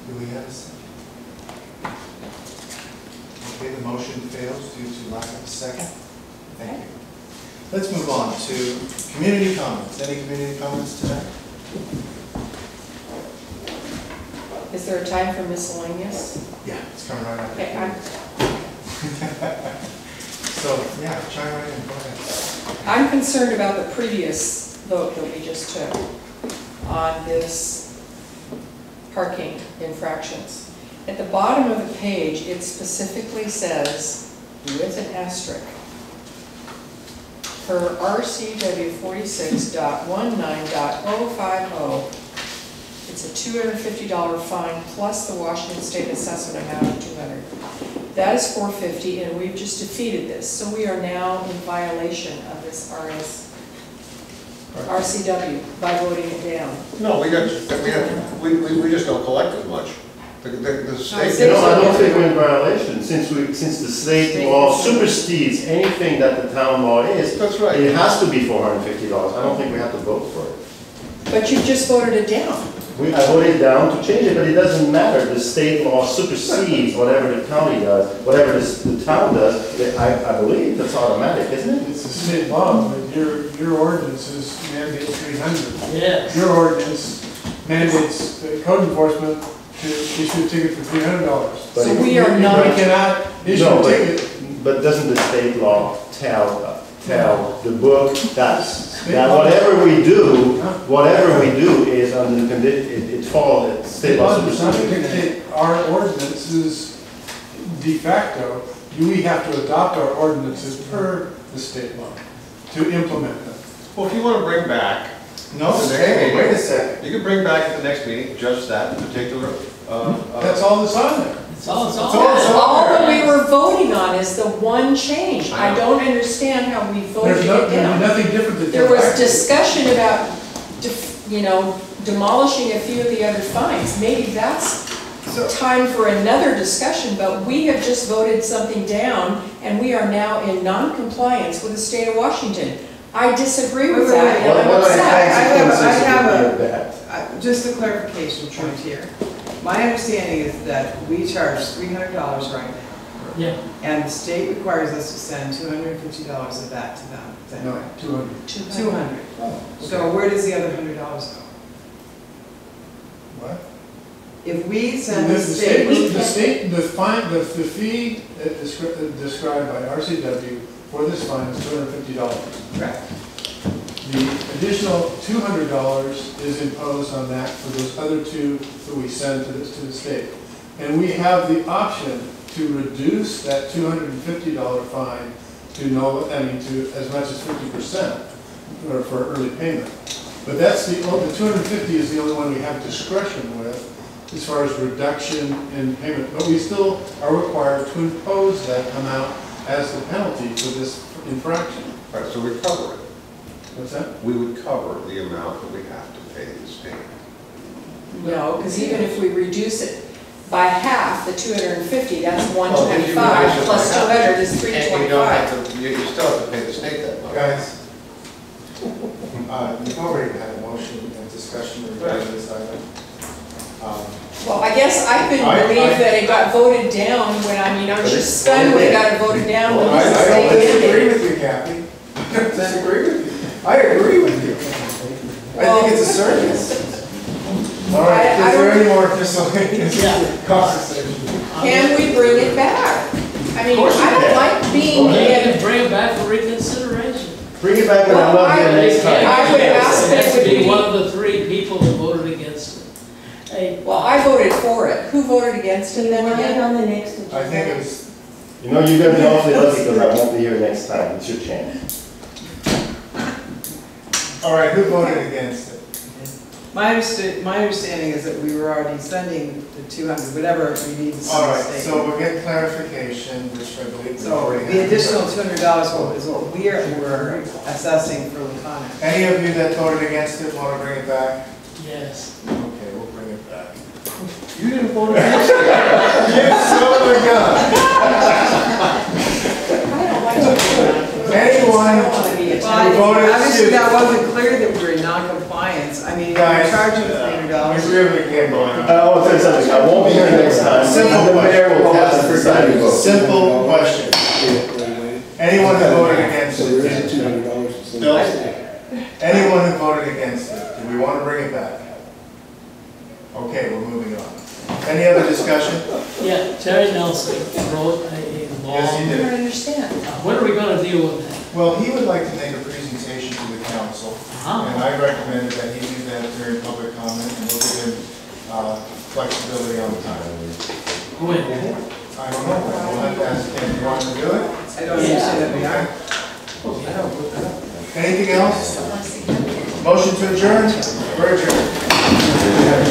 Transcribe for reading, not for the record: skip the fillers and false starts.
Do we have a second? Okay, the motion fails due to lack of a second. Thank you. Let's move on to community comments. Any community comments tonight? Is there a time for miscellaneous? Yeah, it's coming right up. Okay, So, yeah, chime right in, go ahead. I'm concerned about the previous vote that we just took on this parking infractions. At the bottom of the page, it specifically says, with an asterisk, per RCW 46.19.050, it's a $250 fine plus the Washington State assessment amount of $200. That is $450, and we've just defeated this. So we are now in violation of this RCW by voting it down. No, we just don't collect as much. The state. No, I don't think we're in violation since the state law supersedes anything that the town law is. That's right. It has to be $450. I don't think we have to vote for it. But you just voted it down. I voted down to change it, but it doesn't matter. The state law supersedes whatever the county does, whatever the town does. I believe that's automatic, isn't it? It's a state law, but your ordinance is mandates 300. Yes. Your ordinance mandates code enforcement to issue a ticket for $300. But So we are not. You cannot issue a ticket. But doesn't the state law tell the book that whatever we do is under the condition, it falls, state law supersedes. Our ordinances de facto, we have to adopt our ordinances per the state law to implement them. Well, if you want to bring back. No, wait a second. You can bring back at the next meeting just that particular. That's all that's on there. It's all All that we were voting on is the one change. I don't understand how we voted it There's down. nothing different that There was discussion about, demolishing a few of the other fines. Maybe that's time for another discussion, but we have just voted something down, and we are now in non-compliance with the state of Washington. I disagree with that, and I'm upset. Just a clarification point here. My understanding is that we charge $300 right now. Yeah. And the state requires us to send $250 of that to them. Is that No, correct? 200. 200. Oh, okay. So where does the other $100 go? What? If we send The the state, fee described by RCW for this fine is $250. correct. The additional $200 is imposed on that for those other two that we send to the state. And we have the option to reduce that $250 fine to as much as 50% for early payment. But that's the 250 is the only one we have discretion with as far as reduction in payment. But we still are required to impose that amount as the penalty for this infraction. Right, so we cover it. What's that? We would cover the amount that we have to pay the state. No, because even if we reduce it by half, the 250, that's 125, plus 200 is And you 325. you still have to pay the state that much. Guys, you've already had a motion and discussion regarding this item. Well, I guess I couldn't believe that it got voted down when, I'm just stunned when it got voted down. When I this is don't being disagree mandated. with you, Kathy. I don't disagree with you. I agree with you. I think it's a circus. All right, is there any more miscellaneous conversation? Can we bring it back? I mean, I don't like being You in. can bring it back for reconsideration. Bring it back and Well, I'll love you next time. I would ask It that has it to would be one be. of the 3 people who voted against it. Well, I voted for it. Who voted against it then again? on the next agenda. I think it was, You're going to be awfully lucky because I won't be here next time. It's your chance. all right, who voted against it? My understanding is that we were already sending the 200, whatever we need to All send the right, state. so we'll get clarification, which I believe we So already have. the additional $200 is what we're assessing for Conner. Any of you that voted against it want to bring it back? Yes. Okay, we'll bring it back. You didn't vote against it. You son of a gun! Anyone I don't want to be a Well, voted obviously to- that wasn't clear that we were in non-compliance. I mean, we're Guys, charging $300. we really can't go on. I want to say something, I won't be here next time. Simple The mayor will cast the deciding vote. Simple question. Anyone who voted against So there it? is $200. Bill? Anyone who voted against it? Do we want to bring it back? Okay, we're moving on. Any other discussion? Yeah, Terry Nelson wrote a Yes, he long, I did. don't understand. when are we gonna deal with that? Well, he would like to make a presentation to the council, and I recommended that he do that during public comment, and we'll give him flexibility on time. When? I don't know, we'll have to ask him, do you want to do it? I don't understand that we are. Anything else? Motion to adjourn? We're adjourned.